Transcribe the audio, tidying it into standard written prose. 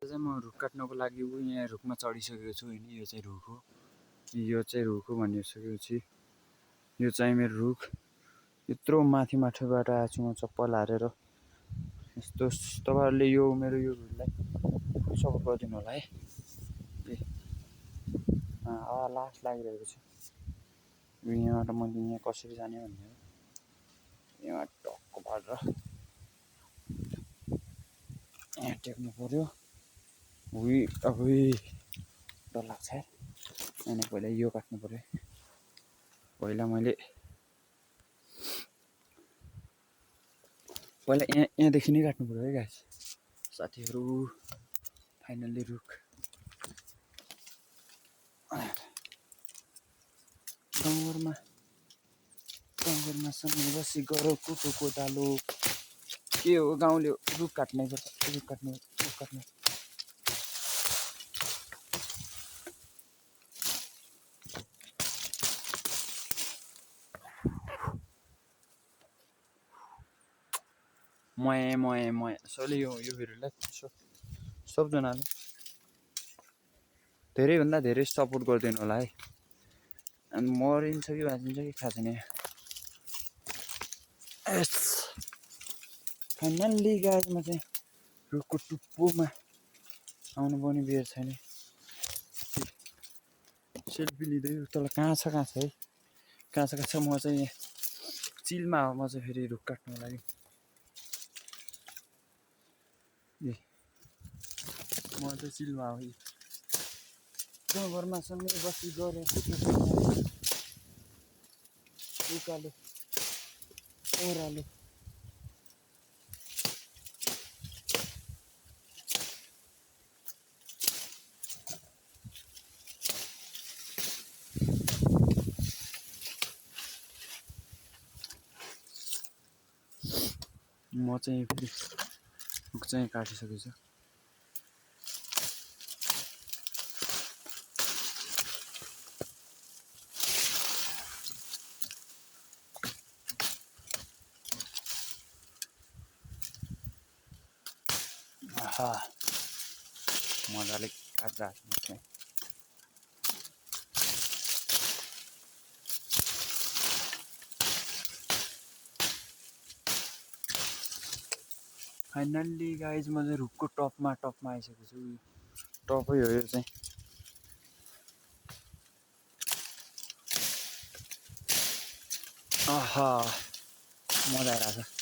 चाहिँ म रुख काट्नको लागि यहाँ रुखमा चढिसकेको छु हैन। यो चाहिँ रुख हो, यो चाहिँ रुख हो भनिसकेपछि यो चाहिँ मेरो रुख। यत्रो माथिबाट आएको छु म चप्पल हारेर। यस्तो तपाईँहरूले यो मेरो यो भिडियोलाई सपोर्ट गरिदिनु होला है। लास्ट लागिरहेको छ। यहाँबाट मैले यहाँ कसरी जाने भन्ने हो। यहाँ टक्क पारेर यहाँ टेक्नु पर्यो। डर लाग्छ यार। अनि पहिला यो काट्नु पर्यो। पहिला यहाँदेखि नै काट्नु पर्यो है गाइस। साथीहरू फाइनल्ली रुख गाउँघरमा सँगै बसी गर कुटो कोदालो। के हो गाउँले रुख काट्नै पर्छ, रुख काट्ने। मय सबैले यो भिडियोलाई सबजनाले धेरैभन्दा धेरै सपोर्ट गरिदिनु होला है। अनि मरिन्छ कि बाँचिन्छ कि थाहा छैन। फाइनल्ली गाइसमा चाहिँ रुखको टुप्पोमा आउनु पनि बेर छैन। सेल्फी लिँदै तल कहाँ छ है। कहाँ छ म चाहिँ चिलमा हो। म चाहिँ फेरि रुख काट्नुको लागि म चाहिँ चिलमा हो। गाउँघरमा सँगै बसी गरे उकालो ओह्रालो। म चाहिँ फेरि रुख चाहिँ काटिसकेको छु। मजाले काटिरहेको छु। फाइनल्ली गाइज म चाहिँ रुखको टपमा आइसकेको छु। टपै हो यो चाहिँ। मजा आइरहेछ।